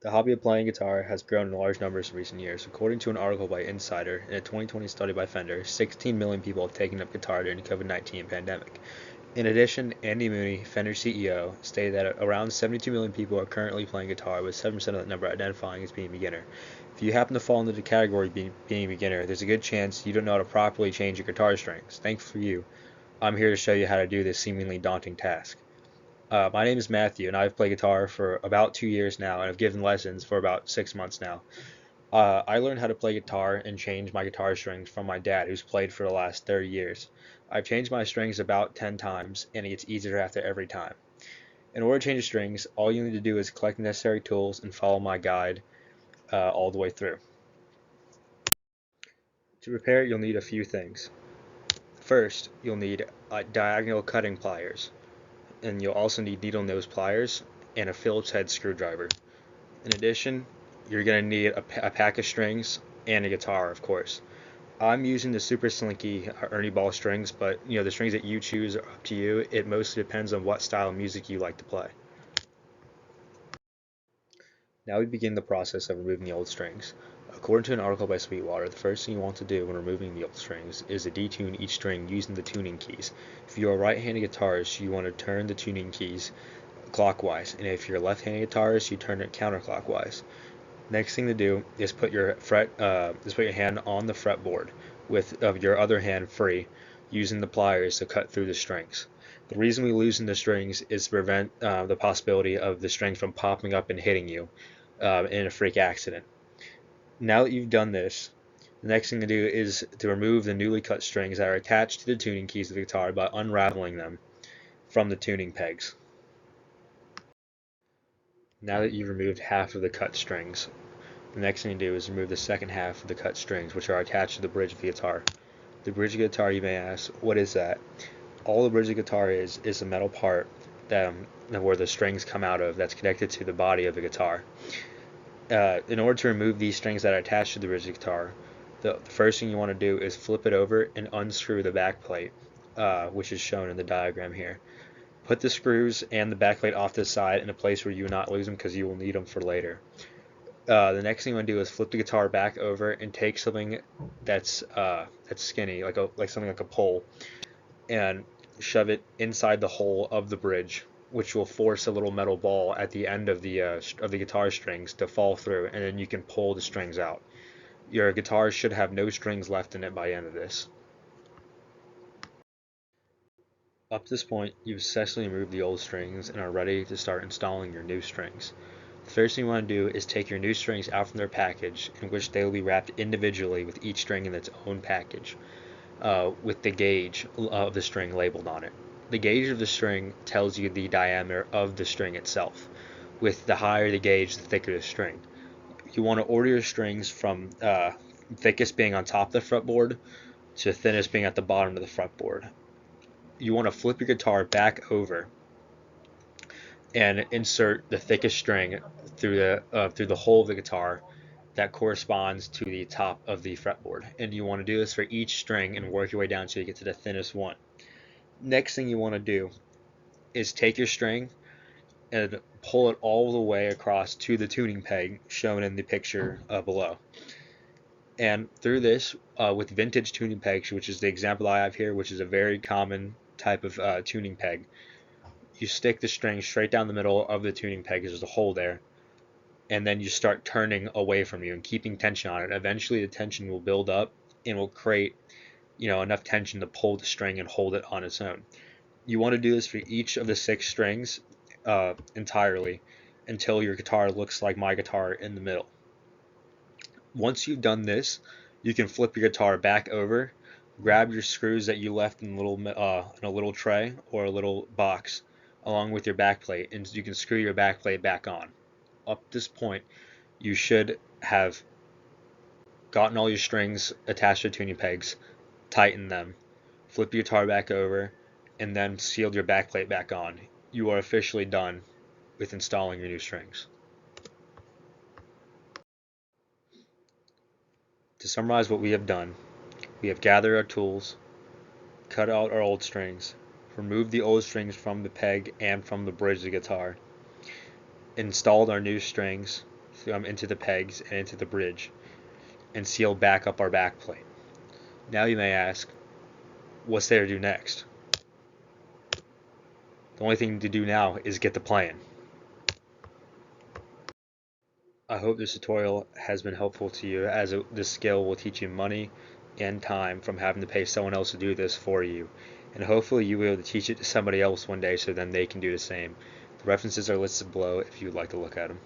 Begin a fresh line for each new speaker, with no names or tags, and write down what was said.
The hobby of playing guitar has grown in large numbers in recent years. According to an article by Insider and a 2020 study by Fender, 16 million people have taken up guitar during the COVID-19 pandemic. In addition, Andy Mooney, Fender CEO, stated that around 72 million people are currently playing guitar, with 7% of that number identifying as being beginner. If you happen to fall into the category of being beginner, there's a good chance you don't know how to properly change your guitar strings. Thanks for you. I'm here to show you how to do this seemingly daunting task. My name is Matthew, and I've played guitar for about 2 years now, and I've given lessons for about 6 months now. I learned how to play guitar and change my guitar strings from my dad, who's played for the last 30 years. I've changed my strings about 10 times, and it gets easier after every time. In order to change the strings, all you need to do is collect the necessary tools and follow my guide all the way through. To prepare it, you'll need a few things. First, you'll need diagonal cutting pliers, and you'll also need needle nose pliers and a Phillips head screwdriver. In addition, you're going to need a pack of strings and a guitar, of course. I'm using the Super Slinky Ernie Ball strings, but the strings that you choose are up to you. It mostly depends on what style of music you like to play. Now we begin the process of removing the old strings. According to an article by Sweetwater, the first thing you want to do when removing the old strings is to detune each string using the tuning keys. If you're a right-handed guitarist, you want to turn the tuning keys clockwise, and if you're a left-handed guitarist, you turn it counterclockwise. Next thing to do is put your hand on the fretboard with your other hand free, using the pliers to cut through the strings. The reason we loosen the strings is to prevent the possibility of the strings from popping up and hitting you in a freak accident. Now that you've done this, the next thing to do is to remove the newly cut strings that are attached to the tuning keys of the guitar by unraveling them from the tuning pegs. Now that you've removed half of the cut strings, the next thing to do is remove the second half of the cut strings, which are attached to the bridge of the guitar. The bridge of the guitar, you may ask, what is that? All the bridge of the guitar is a metal part where the strings come out of that's connected to the body of the guitar. In order to remove these strings that are attached to the bridge of the guitar, the first thing you want to do is flip it over and unscrew the back plate, which is shown in the diagram here. Put the screws and the back plate off to the side in a place where you will not lose them, because you will need them for later. The next thing you want to do is flip the guitar back over and take something that's skinny, like something like a pole, and shove it inside the hole of the bridge, which will force a little metal ball at the end of the guitar strings to fall through, and then you can pull the strings out. Your guitar should have no strings left in it by the end of this. Up to this point, you've successfully removed the old strings and are ready to start installing your new strings. The first thing you want to do is take your new strings out from their package, in which they will be wrapped individually with each string in its own package, with the gauge of the string labeled on it. The gauge of the string tells you the diameter of the string itself. With the higher the gauge, the thicker the string. You want to order your strings from thickest being on top of the fretboard to thinnest being at the bottom of the fretboard. You want to flip your guitar back over and insert the thickest string through the hole of the guitar that corresponds to the top of the fretboard. And you want to do this for each string and work your way down until you get to the thinnest one. Next thing you want to do is take your string and pull it all the way across to the tuning peg shown in the picture below. And through this, with vintage tuning pegs, which is the example I have here, which is a very common type of tuning peg, you stick the string straight down the middle of the tuning peg, there's a hole there, and then you start turning away from you and keeping tension on it. Eventually the tension will build up and will create enough tension to pull the string and hold it on its own. You want to do this for each of the 6 strings entirely until your guitar looks like my guitar in the middle. Once you've done this, you can flip your guitar back over, grab your screws that you left in a little tray or a little box along with your backplate, and you can screw your backplate back on. Up to this point, you should have gotten all your strings attached to tuning pegs, tightened them, flip your guitar back over, and then sealed your backplate back on. You are officially done with installing your new strings. To summarize what we have done, we have gathered our tools, cut out our old strings, removed the old strings from the peg and from the bridge of the guitar, installed our new strings, them into the pegs and into the bridge, and seal back up our backplate. Now you may ask, what's there to do next? The only thing to do now is get the plan. I hope this tutorial has been helpful to you, as this skill will teach you money and time from having to pay someone else to do this for you, and hopefully you will be able to teach it to somebody else one day so then they can do the same. The references are listed below if you would like to look at them.